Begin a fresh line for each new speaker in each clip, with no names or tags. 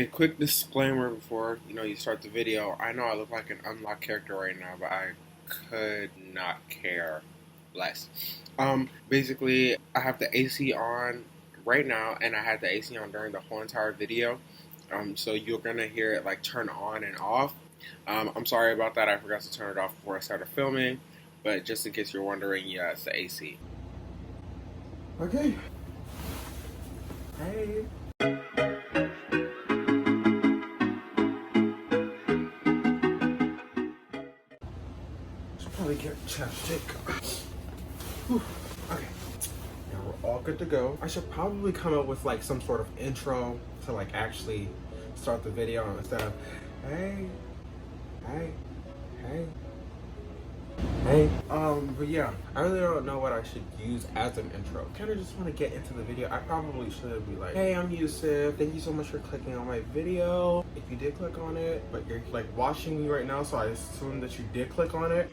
A quick disclaimer before you start the video. I know I look like an unlocked character right now, but I could not care less. Basically, I have the AC on right now, and I had the AC on during the whole entire video. So you're gonna hear it like turn on and off. I'm sorry about that. I forgot to turn it off before I started filming, but just in case you're wondering, yeah, it's the AC. Okay. Hey. Should probably get chapstick. Whew. Okay, now we're all good to go. I should probably come up with like some sort of intro to like actually start the video instead of hey, hey, hey, hey. But yeah, I really don't know what I should use as an intro. Kind of just want to get into the video. I probably should be like, hey, I'm Yusuf. Thank you so much for clicking on my video. If you did click on it, but you're like watching me right now, so I assume that you did click on it.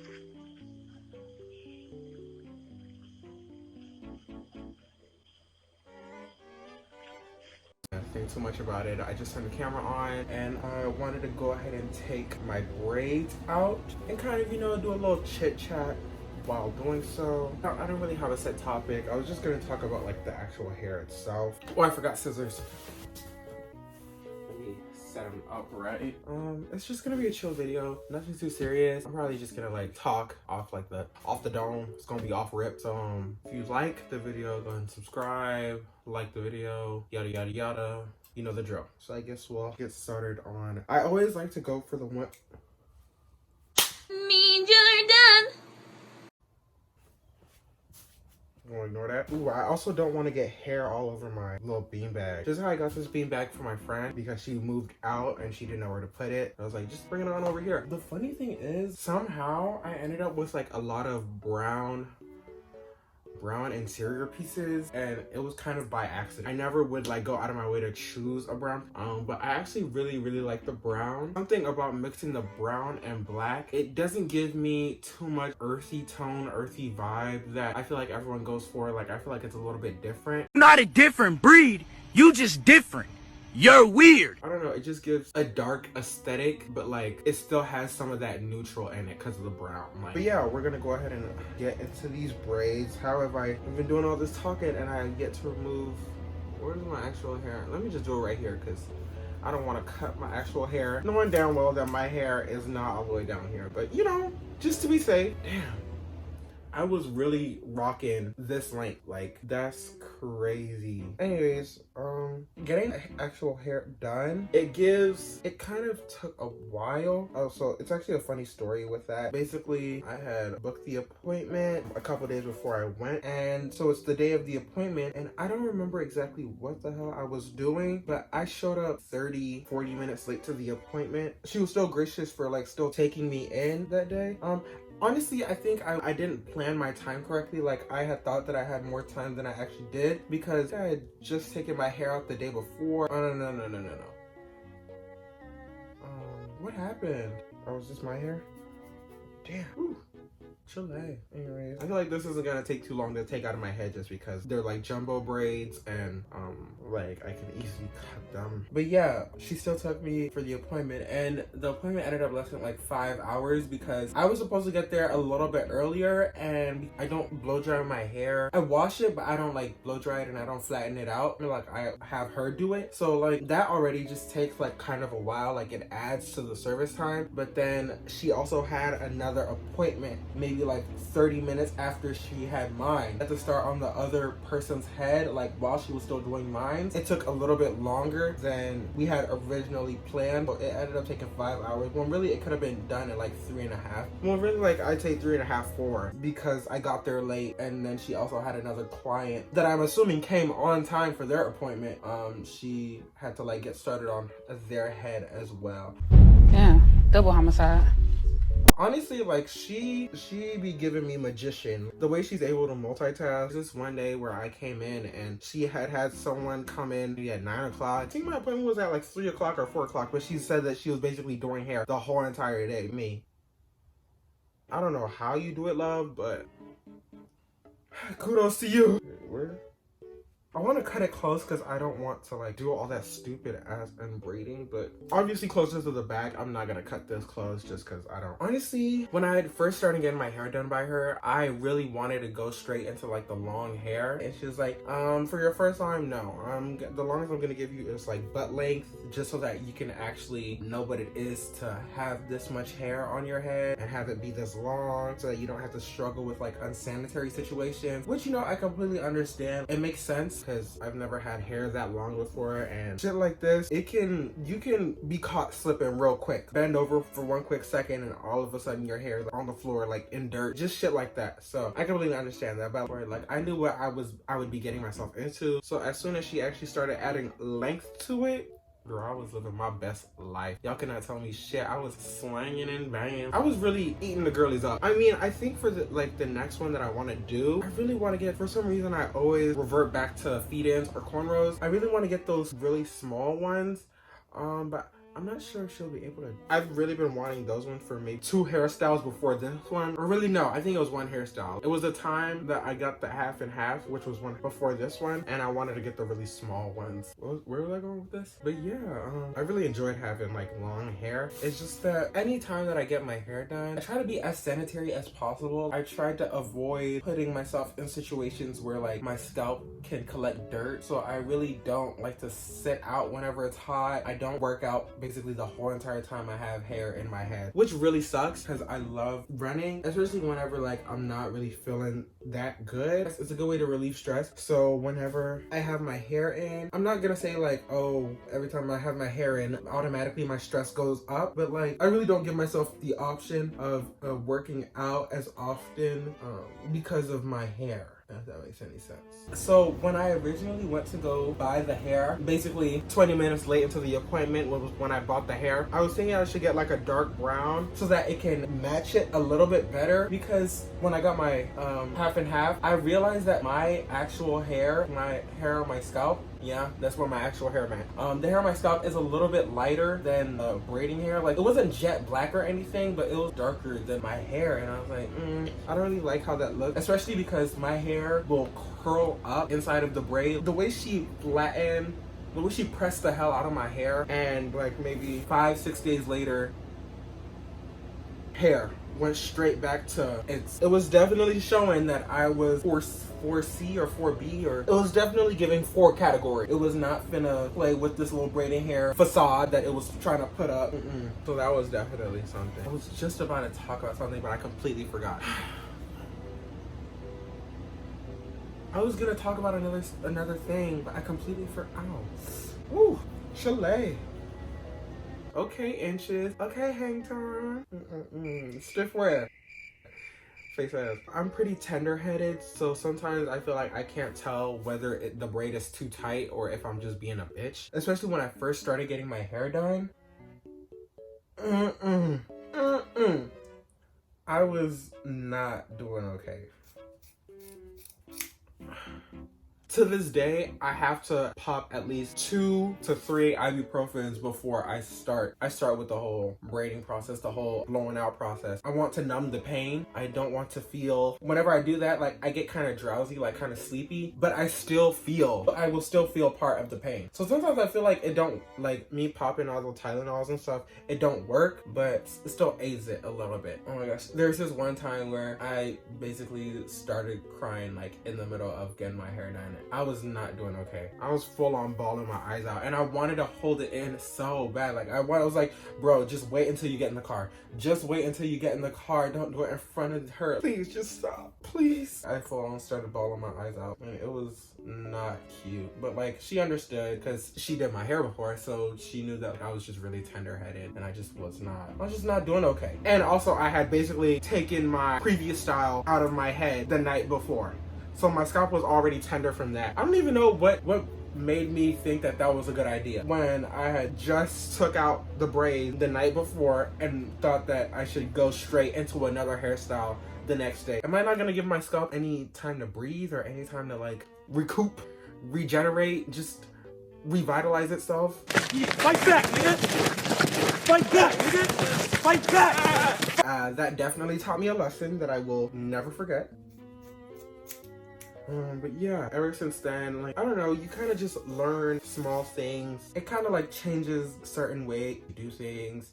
Think too much about it. I just turned the camera on and I wanted to go ahead and take my braids out and kind of, do a little chit chat while doing so. I don't really have a set topic. I was just gonna talk about like the actual hair itself. Oh, I forgot scissors. Let me set them up right. It's just gonna be a chill video, nothing too serious. I'm probably just gonna like talk off the dome. It's gonna be off rip. So if you like the video, go ahead and subscribe, like the video, yada yada yada. You know the drill. So I guess we'll get started on. I always like to go for the one.
Mean you're done.
I'm gonna ignore that. Ooh, I also don't want to get hair all over my little beanbag. This is how I got this beanbag from my friend because she moved out and she didn't know where to put it. I was like, just bring it on over here. The funny thing is, somehow I ended up with like a lot of brown interior pieces, and it was kind of by accident. I never would like go out of my way to choose a brown, but I actually really like the brown. Something about mixing the brown and black, it doesn't give me too much earthy tone, earthy vibe that I feel like everyone goes for. Like, I feel like it's a little bit different.
Not a different breed, you just different. You're weird.
I don't know, it just gives a dark aesthetic, but like it still has some of that neutral in it because of the brown. But yeah, we're gonna go ahead and get into these braids. How have I been doing all this talking and I get to remove, where's my actual hair? Let me just do it right here because I don't want to cut my actual hair, knowing damn well that my hair is not all the way down here, but just to be safe. Damn, I was really rocking this length. Like, that's crazy. Anyways, getting actual hair done, it kind of took a while. Oh, so it's actually a funny story with that. Basically, I had booked the appointment a couple days before I went, and so it's the day of the appointment, and I don't remember exactly what the hell I was doing, but I showed up 30-40 minutes late to the appointment. She was still gracious for like still taking me in that day. Honestly, I think I didn't plan my time correctly. Like, I had thought that I had more time than I actually did because I had just taken my hair out the day before. Oh, no. What happened? Oh, was this my hair? Damn. Whew. Chile. Anyways, I feel like this isn't gonna take too long to take out of my head just because they're like jumbo braids and like I can easily cut them. But yeah, she still took me for the appointment, and the appointment ended up lasting like 5 hours because I was supposed to get there a little bit earlier, and I don't blow dry my hair. I wash it, but I don't like blow dry it and I don't flatten it out. Like, I have her do it. So like that already just takes like kind of a while. Like, it adds to the service time. But then she also had another appointment maybe like 30 minutes after she had mine. I had to start on the other person's head like while she was still doing mine. It took a little bit longer than we had originally planned, but it ended up taking 5 hours when really it could have been done in like 3.5. Well, really, like, I'd say 3.5, 4, because I got there late, and then she also had another client that I'm assuming came on time for their appointment. She had to like get started on their head as well.
Yeah, double homicide.
Honestly, like, she be giving me magician. The way she's able to multitask. This one day where I came in and she had someone come in maybe at 9 o'clock. I think my appointment was at like 3 o'clock or 4 o'clock, but she said that she was basically doing hair the whole entire day. Me, I don't know how you do it, love, but kudos to you. Where? I want to cut it close because I don't want to like do all that stupid ass braiding, but obviously closer to the back, I'm not gonna cut this close just because I don't. Honestly, when I had first started getting my hair done by her, I really wanted to go straight into like the long hair, and she was like, for your first time, no, the longest I'm gonna give you is like butt length, just so that you can actually know what it is to have this much hair on your head and have it be this long, so that you don't have to struggle with like unsanitary situations, which, you know, I completely understand. It makes sense because I've never had hair that long before, and shit like this, you can be caught slipping real quick. Bend over for one quick second and all of a sudden your hair is on the floor like in dirt, just shit like that. So I completely understand that, but like I knew what I would be getting myself into. So as soon as she actually started adding length to it, girl, I was living my best life. Y'all cannot tell me shit. I was slanging and banging. I was really eating the girlies up. I mean, I think for the next one that I want to do, I really want to get, for some reason, I always revert back to feed-ins or cornrows. I really want to get those really small ones, but I'm not sure if she'll be able to. I've really been wanting those ones for maybe 2 hairstyles before this one. Or really, no, I think it was 1 hairstyle. It was the time that I got the half and half, which was one before this one, and I wanted to get the really small ones. Where was I going with this? But yeah, I really enjoyed having like long hair. It's just that anytime that I get my hair done, I try to be as sanitary as possible. I try to avoid putting myself in situations where like my scalp can collect dirt. So I really don't like to sit out whenever it's hot. I don't work out basically the whole entire time I have hair in my head, which really sucks because I love running, especially whenever like I'm not really feeling that good. It's a good way to relieve stress. So whenever I have my hair in, I'm not gonna say like, oh, every time I have my hair in, automatically my stress goes up, but like I really don't give myself the option of working out as often because of my hair, if that makes any sense. So when I originally went to go buy the hair, basically 20 minutes late into the appointment was when I bought the hair, I was thinking I should get like a dark brown so that it can match it a little bit better, because when I got my half and half, I realized that my actual hair, my hair on my scalp, yeah, that's where my actual hair went. The hair on my scalp is a little bit lighter than braiding hair. Like, it wasn't jet black or anything, but it was darker than my hair. And I was like, I don't really like how that looks, especially because my hair will curl up inside of the braid. The way she flattened, the way she pressed the hell out of my hair, and like maybe 5-6 days later, hair went straight back to it was definitely showing that I was 4C or 4B, or it was definitely giving 4 category. It was not finna play with this little braiding hair facade that it was trying to put up. So that was definitely something. I was just about to talk about something, but I completely forgot. I was gonna talk about another thing, but I completely forgot. Woo, Chalet. Okay, inches. Okay, hang time. Stiff wear. Face ass. I'm pretty tender-headed, so sometimes I feel like I can't tell whether the braid is too tight or if I'm just being a bitch. Especially when I first started getting my hair done. I was not doing okay. To this day, I have to pop at least 2 to 3 ibuprofens before I start with the whole braiding process, the whole blowing out process. I want to numb the pain. I don't want to feel, whenever I do that, like I get kind of drowsy, like kind of sleepy, but I will still feel part of the pain. So sometimes I feel like it don't, like me popping all the Tylenols and stuff, it don't work, but it still aids it a little bit. Oh my gosh. There's this one time where I basically started crying like in the middle of getting my hair done. I was not doing okay. I was full on bawling my eyes out, and I wanted to hold it in so bad. Like I was like, bro, just wait until you get in the car. Just wait until you get in the car. Don't do it in front of her. Please, just stop, please. I full on started bawling my eyes out, and it was not cute. But like, she understood because she did my hair before, so she knew that I was just really tender-headed, and I was just not doing okay. And also, I had basically taken my previous style out of my head the night before. So my scalp was already tender from that. I don't even know what made me think that was a good idea when I had just took out the braid the night before and thought that I should go straight into another hairstyle the next day. Am I not gonna give my scalp any time to breathe or any time to like recoup, regenerate, just revitalize itself?
Fight back, nigga! Fight back, nigga! Fight back!
That definitely taught me a lesson that I will never forget. But yeah, ever since then, like, I don't know, you kind of just learn small things. It kind of like changes certain way you do things.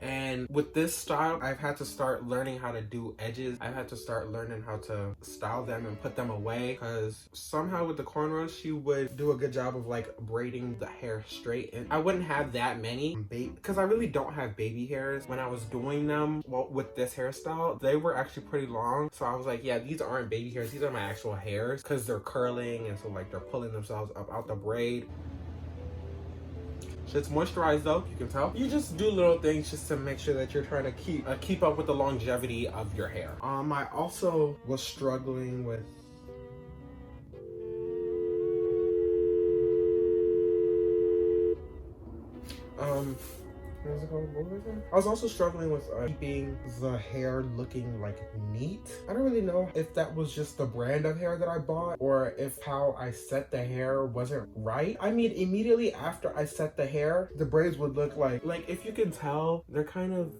And with this style, I've had to start learning how to do edges. I've had to start learning how to style them and put them away, because somehow with the cornrows, she would do a good job of like braiding the hair straight. And I wouldn't have that many because I really don't have baby hairs. When I was doing them, well, with this hairstyle, they were actually pretty long. So I was like, yeah, these aren't baby hairs. These are my actual hairs, because they're curling. And so like they're pulling themselves up out the braid. Shit's moisturized though, you can tell. You just do little things just to make sure that you're trying to keep up with the longevity of your hair. I also was struggling with what was it called? What was it? I was also struggling with keeping the hair looking like neat. I don't really know if that was just the brand of hair that I bought, or if how I set the hair wasn't right. I mean, immediately after I set the hair, the braids would look like if you can tell, they're kind of,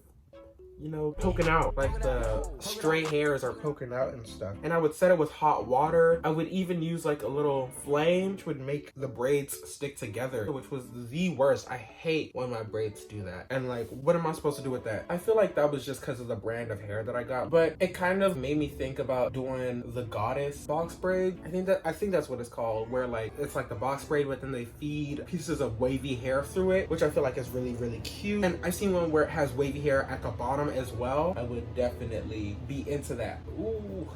you know, poking out. Like the stray hairs are poking out and stuff. And I would set it with hot water. I would even use like a little flame, which would make the braids stick together, which was the worst. I hate when my braids do that. And like, what am I supposed to do with that? I feel like that was just because of the brand of hair that I got. But it kind of made me think about doing the goddess box braid. I think that's what it's called, where like it's like the box braid, but then they feed pieces of wavy hair through it, which I feel like is really, really cute. And I seen one where it has wavy hair at the bottom as well. I would definitely be into that. Ooh.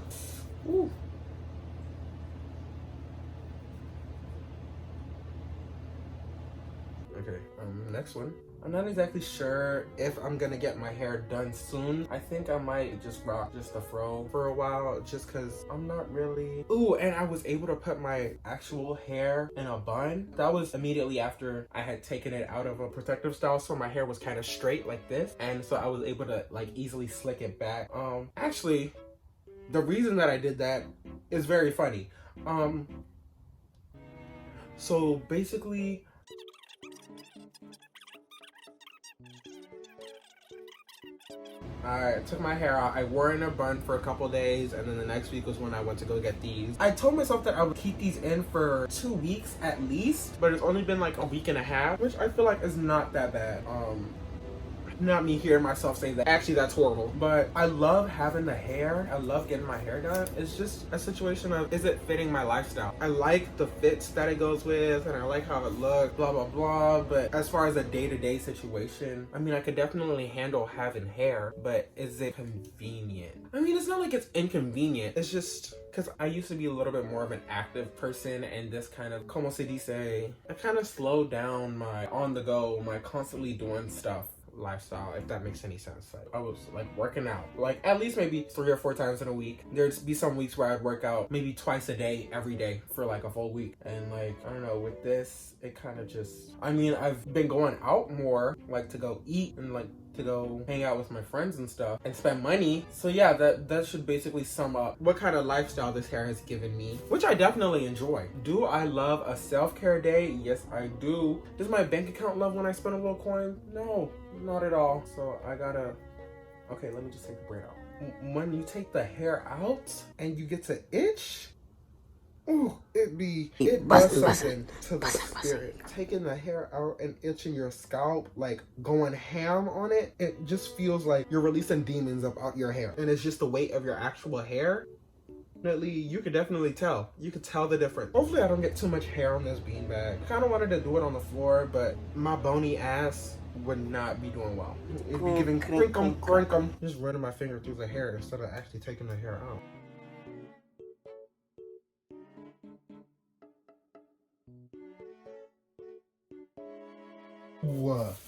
Ooh. Okay, next one. I'm not exactly sure if I'm gonna get my hair done soon. I think I might just rock just a fro for a while, just because I'm not really... Ooh, and I was able to put my actual hair in a bun. That was immediately after I had taken it out of a protective style, so my hair was kind of straight like this, and so I was able to like easily slick it back. Actually, the reason that I did that is very funny. So basically, I took my hair out, I wore it in a bun for a couple days, and then the next week was when I went to go get these. I told myself that I would keep these in for 2 weeks at least, but it's only been like a week and a half, which I feel like is not that bad. Not me hearing myself say that. Actually, that's horrible. But I love having the hair. I love getting my hair done. It's just a situation of, is it fitting my lifestyle? I like the fits that it goes with, and I like how it looks, blah, blah, blah. But as far as a day-to-day situation, I mean, I could definitely handle having hair, but is it convenient? I mean, it's not like it's inconvenient. It's just... because I used to be a little bit more of an active person, and this kind of, como se dice, I kind of slowed down my on-the-go, my constantly doing stuff lifestyle, if that makes any sense. Like, I was like working out like at least maybe 3 or 4 times in a week. There'd be some weeks where I'd work out maybe twice a day, every day for like a full week. And like, I don't know, with this, it kind of just, I mean, I've been going out more, like to go eat and like to go hang out with my friends and stuff and spend money. So yeah, that should basically sum up what kind of lifestyle this hair has given me, which I definitely enjoy. Do I love a self-care day? Yes, I do. Does my bank account love when I spend a little coin? No, not at all. So I gotta, okay, let me just take the braid out. When you take the hair out and you get to itch, ooh, it does something to the spirit. Taking the hair out and itching your scalp, like going ham on it, it just feels like you're releasing demons up out your hair. And it's just the weight of your actual hair. You could definitely tell. You could tell the difference. Hopefully I don't get too much hair on this beanbag. I kind of wanted to do it on the floor, but my bony ass would not be doing well. It'd be giving crinkum. Just running my finger through the hair instead of actually taking the hair out.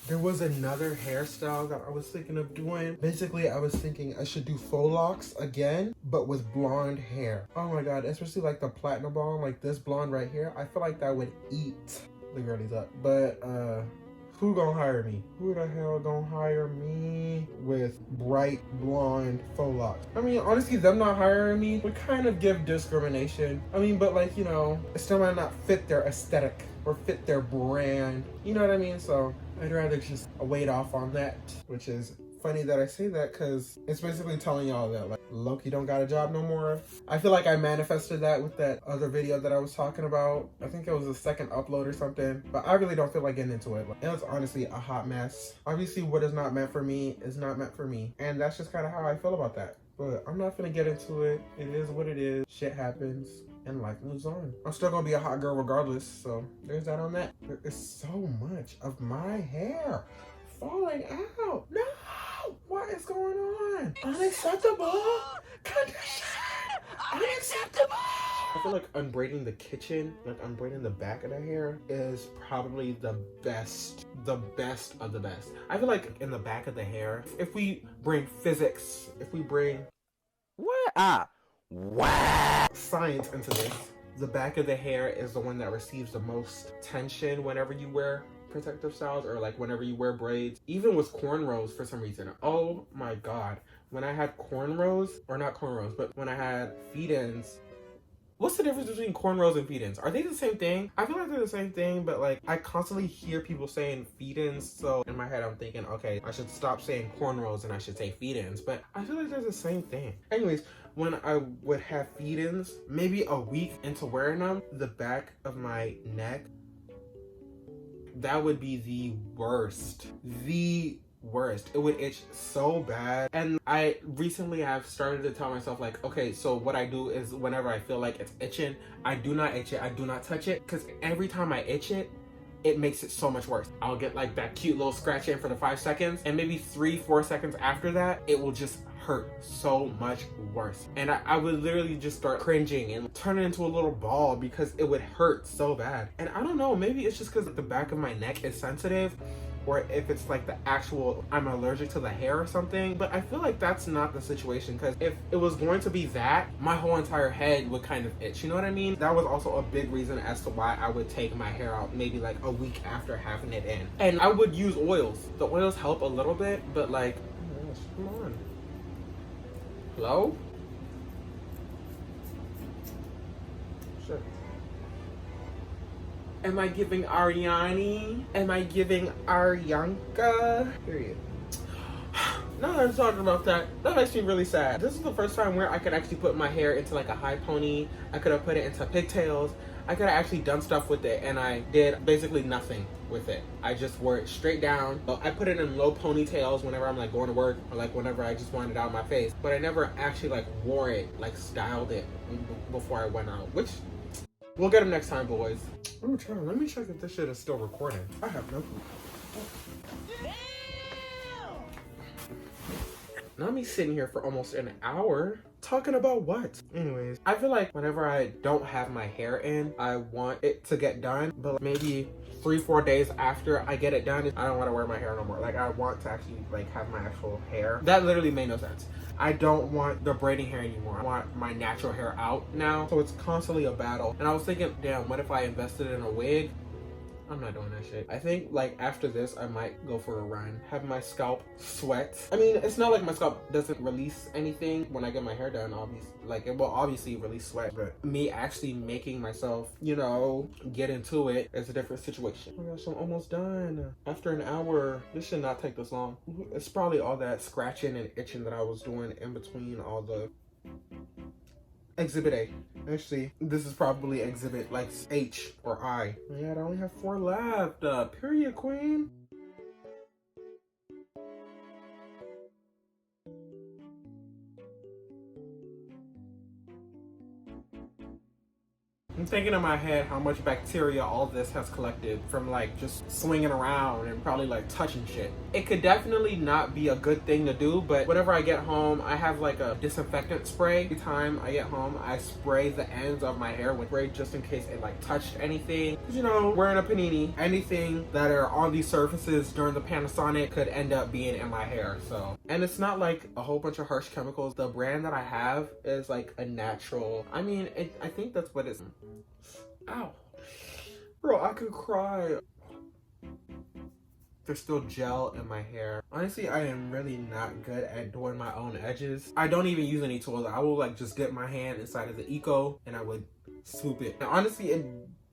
There was another hairstyle that I was thinking of doing. Basically, I was thinking I should do faux locks again, but with blonde hair. Oh my god, especially like the platinum blonde, like this blonde right here. I feel like that would eat the girlies up. But who gonna hire me? Who the hell gonna hire me with bright blonde faux locks? I mean, honestly, them not hiring me would kind of give discrimination. I mean, but like, you know, it still might not fit their aesthetic or fit their brand. You know what I mean? So I'd rather just wait off on that, which is funny that I say that because it's basically telling y'all that like Loki don't got a job no more. I feel like I manifested that with that other video that I was talking about. I think it was the second upload or something, but I really don't feel like getting into it. Like, it was honestly a hot mess. Obviously what is not meant for me is not meant for me, and that's just kind of how I feel about that. But I'm not gonna get into it. It is what it is. Shit happens and life moves on. I'm still gonna be a hot girl regardless, so there's that on that. There is so much of my hair falling out. No! What is going on? Unacceptable condition! Unacceptable! I feel like unbraiding the kitchen, like unbraiding the back of the hair is probably the best of the best. I feel like in the back of the hair, if we bring physics, if we bring science into this, the back of the hair is the one that receives the most tension whenever you wear protective styles or like whenever you wear braids. Even with cornrows for some reason. Oh my god. When I had cornrows, or not cornrows, but when I had feed-ins. What's the difference between cornrows and feed-ins? Are they the same thing? I feel like they're the same thing, but like I constantly hear people saying feed-ins, so in my head I'm thinking, okay, I should stop saying cornrows and I should say feed-ins, but I feel like they're the same thing. Anyways, when I would have feed-ins, maybe a week into wearing them, the back of my neck, that would be the worst. The worst. It would itch so bad. And I recently have started to tell myself like, okay, so what I do is whenever I feel like it's itching, I do not itch it. I do not touch it, because every time I itch it, it makes it so much worse. I'll get like that cute little scratch in for the 5 seconds, and maybe 3-4 seconds after that, it will just hurt so much worse. And I would literally just start cringing and turn it into a little ball because it would hurt so bad. And I don't know, maybe it's just because the back of my neck is sensitive, or if it's like the actual, I'm allergic to the hair or something. But I feel like that's not the situation, because if it was going to be that, my whole entire head would kind of itch, you know what I mean? That was also a big reason as to why I would take my hair out maybe like a week after having it in. And I would use oils. The oils help a little bit, but like, oh my gosh, come on. Hello? Shit. Am I giving Ariani? Am I giving Aryanka? Period. Now that I'm talking about that, that makes me really sad. This is the first time where I could actually put my hair into like a high pony. I could have put it into pigtails. I could have actually done stuff with it, and I did basically nothing with it. I just wore it straight down. I put it in low ponytails whenever I'm like going to work, or like whenever I just wanted it out of my face. But I never actually like wore it, like styled it before I went out, which we'll get them next time, boys. Let me check if this shit is still recording. I have no clue. Not me sitting here for almost an hour talking about what? Anyways, I feel like whenever I don't have my hair in, I want it to get done, but maybe 3-4 days after I get it done, I don't want to wear my hair no more. Like, I want to actually like have my actual hair. That literally made no sense. I don't want the braiding hair anymore. I want my natural hair out now. So it's constantly a battle. And I was thinking, damn, what if I invested in a wig? I'm not doing that shit. I think like after this, I might go for a run. Have my scalp sweat. I mean, it's not like my scalp doesn't release anything when I get my hair done, obviously. Like, it will obviously release sweat, but me actually making myself, you know, get into it is a different situation. Oh my gosh, I'm almost done. After an hour, this should not take this long. It's probably all that scratching and itching that I was doing in between all the... Exhibit A. Actually, this is probably exhibit like H or I. Yeah, I only have 4 left. Period, queen. I'm thinking in my head how much bacteria all this has collected from like just swinging around and probably like touching shit. It could definitely not be a good thing to do, but whenever I get home, I have like a disinfectant spray. Every time I get home, I spray the ends of my hair with spray just in case it like touched anything. Cause you know, wearing a panini, anything that are on these surfaces during the Panasonic could end up being in my hair. So, and it's not like a whole bunch of harsh chemicals. The brand that I have is like a natural, I mean, I think that's what it's. Ow. Bro, I could cry. There's still gel in my hair. Honestly, I am really not good at doing my own edges. I don't even use any tools. I will like just dip my hand inside of the Eco and I would swoop it. And honestly, it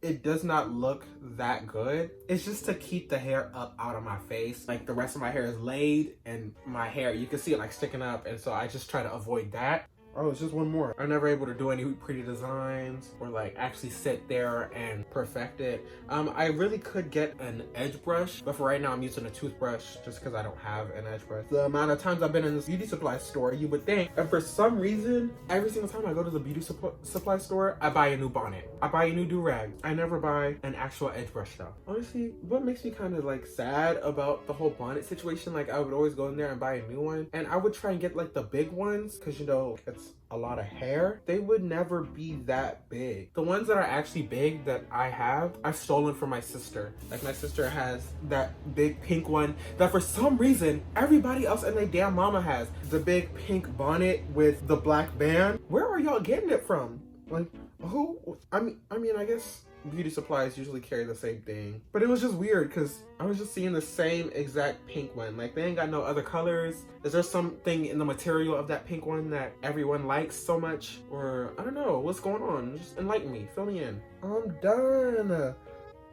it does not look that good. It's just to keep the hair up out of my face. Like the rest of my hair is laid and my hair, you can see it like sticking up. And so I just try to avoid that. Oh, it's just one more. I'm never able to do any pretty designs or like actually sit there and perfect it. I really could get an edge brush, but for right now I'm using a toothbrush just because I don't have an edge brush. The amount of times I've been in this beauty supply store, you would think, and for some reason, every single time I go to the beauty supply store, I buy a new bonnet. I buy a new do-rag. I never buy an actual edge brush though. Honestly, what makes me kind of like sad about the whole bonnet situation, like I would always go in there and buy a new one, and I would try and get like the big ones because, you know, it's a lot of hair. They would never be that big. The ones that are actually big that I have, I've stolen from my sister. Like my sister has that big pink one that for some reason everybody else and their damn mama has. The big pink bonnet with the black band. Where are y'all getting it from? Like who? I mean, I guess beauty supplies usually carry the same thing, but it was just weird because I was just seeing the same exact pink one. Like they ain't got no other colors. Is there something in the material of that pink one that everyone likes so much? Or I don't know, what's going on? Just enlighten me, fill me in. I'm done.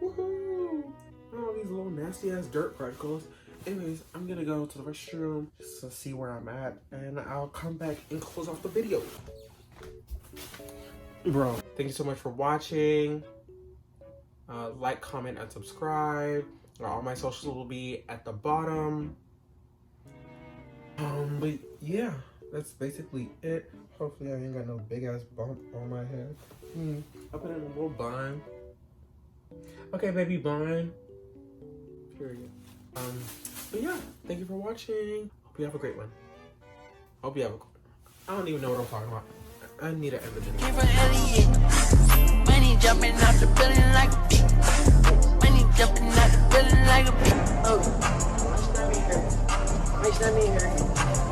Woohoo! Oh, these little nasty ass dirt particles. Anyways, I'm gonna go to the restroom just to see where I'm at, and I'll come back and close off the video. Bro, thank you so much for watching. Like, comment, and subscribe. All my socials will be at the bottom. But yeah, that's basically it. Hopefully I ain't got no big ass bump on my head. I put in a little bun. Okay, baby, bun. Period. But yeah, thank you for watching. Hope you have a great one. Hope you have a. I don't even know what I'm talking about. I need to end the video.
Money jumping out the building like a beat. Money jumping out the building like a beat. Oh, why should I be here? Why should I be here?